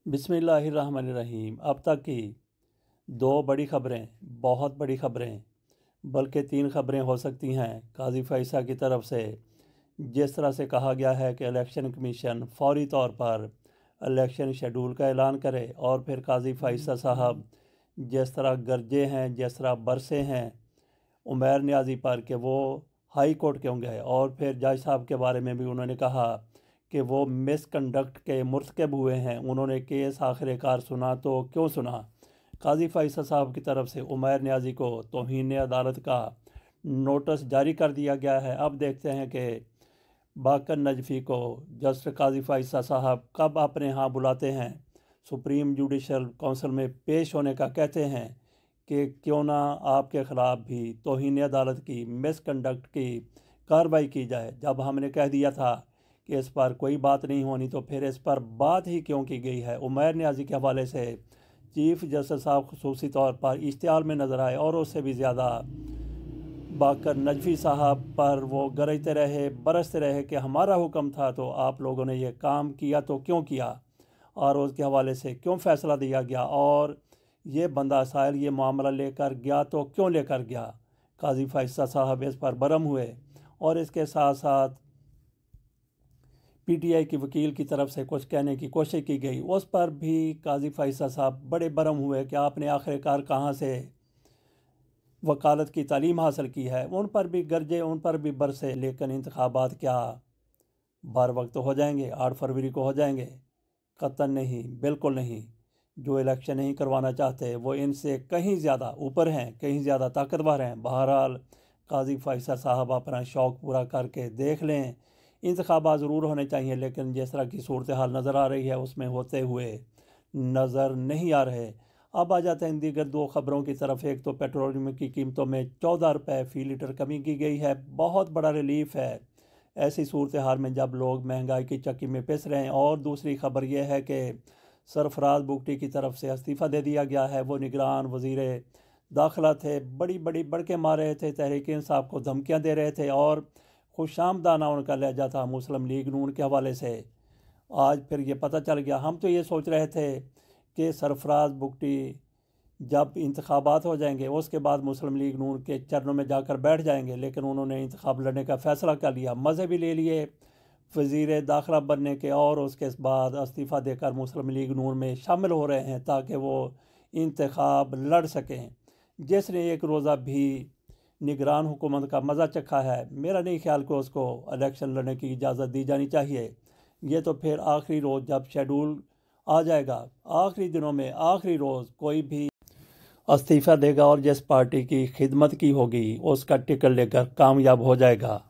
बिस्मिल्लाहिर्रहमानिर्रहीम। अब तक की दो बड़ी खबरें, बहुत बड़ी खबरें, बल्कि तीन खबरें हो सकती हैं। काजी फैसा की तरफ से जिस तरह से कहा गया है कि इलेक्शन कमीशन फौरी तौर पर इलेक्शन शेड्यूल का ऐलान करे, और फिर काजी फैसा साहब जिस तरह गरजे हैं, जिस तरह बरसे हैं उमैर नियाज़ी पर कि वो हाई कोर्ट क्यों गए, और फिर जज साहब के बारे में भी उन्होंने कहा कि वो मिसकंडक्ट के मुर्तकब हुए हैं। उन्होंने केस आखिरकार सुना तो क्यों सुना। काजी फैसल साहब की तरफ से उमैर नियाज़ी को तौहीन अदालत का नोटिस जारी कर दिया गया है। अब देखते हैं कि बाकर नजफ़ी को जस्टिस काजी फैसल साहब कब अपने यहाँ बुलाते हैं, सुप्रीम जुडिशल काउंसिल में पेश होने का कहते हैं कि क्यों ना आपके ख़िलाफ़ भी तौहीन अदालत की मिसकंडक्ट की कार्रवाई की जाए। जब हमने कह दिया था कि इस पर कोई बात नहीं होनी, तो फिर इस पर बात ही क्यों की गई है। उमैर नियाज़ी के हवाले से चीफ जस्टिस साहब खुसूसी तौर पर इश्तिहार में नज़र आए, और उससे भी ज़्यादा बाकर नजफ़ी साहब पर वो गरजते रहे, बरसते रहे कि हमारा हुक्म था तो आप लोगों ने ये काम किया तो क्यों किया, और उसके हवाले से क्यों फ़ैसला दिया गया, और ये बंदा साहिल ये मामला लेकर गया तो क्यों लेकर गया। काजी फैसल साहब इस पर बरम हुए, और इसके साथ साथ पीटीआई की वकील की तरफ से कुछ कहने की कोशिश की गई, उस पर भी काजी फैसल साहब बड़े बरम हुए कि आपने आखिरकार कहाँ से वकालत की तालीम हासिल की है। उन पर भी गरजे, उन पर भी बरसे, लेकिन इंतखाबात क्या बार वक्त हो जाएंगे, 8 फरवरी को हो जाएंगे? कतई नहीं, बिल्कुल नहीं। जो इलेक्शन नहीं करवाना चाहते वो इनसे कहीं ज़्यादा ऊपर हैं, कहीं ज़्यादा ताकतवर हैं। बहरहाल काजी फैसल साहब अपना शौक़ पूरा करके देख लें। इंतखाबात ज़रूर होने चाहिए, लेकिन जिस तरह की सूरत हाल नज़र आ रही है उसमें होते हुए नज़र नहीं आ रहे। अब आ जाते हैं दीगर दो खबरों की तरफ। एक तो पेट्रोलियम की कीमतों में 14 रुपये फ़ी लीटर कमी की गई है, बहुत बड़ा रिलीफ है ऐसी सूरत हाल में जब लोग महंगाई की चक्की में पिस रहे हैं। और दूसरी खबर यह है कि सरफराज बुगटी की तरफ से इस्तीफ़ा दे दिया गया है। वो निगरान वज़ीर दाखिला थे, बड़ी बड़ी बढ़के मार रहे थे, तहरीक इंसाफ को धमकियाँ दे रहे थे, और खुशामदाना उनका लहजा था मुस्लिम लीग नून के हवाले से। आज फिर ये पता चल गया। हम तो ये सोच रहे थे कि सरफराज बुगटी जब इंतखाबात हो जाएंगे उसके बाद मुस्लिम लीग नून के चरणों में जाकर बैठ जाएंगे, लेकिन उन्होंने इंतखाब लड़ने का फ़ैसला कर लिया, मज़े भी ले लिए वज़ीर दाखिला बनने के, और उसके बाद इस्तीफ़ा देकर मुस्लिम लीग नून में शामिल हो रहे हैं ताकि वो इंतखाब लड़ सकें। जिसने एक रोज़ा भी निगरान हुकूमत का मज़ा चखा है, मेरा नहीं ख्याल कि उसको इलेक्शन लड़ने की इजाज़त दी जानी चाहिए। ये तो फिर आखिरी रोज़ जब शेड्यूल आ जाएगा, आखिरी दिनों में आखिरी रोज़ कोई भी इस्तीफ़ा देगा और जिस पार्टी की खिदमत की होगी उसका टिकट लेकर कामयाब हो जाएगा।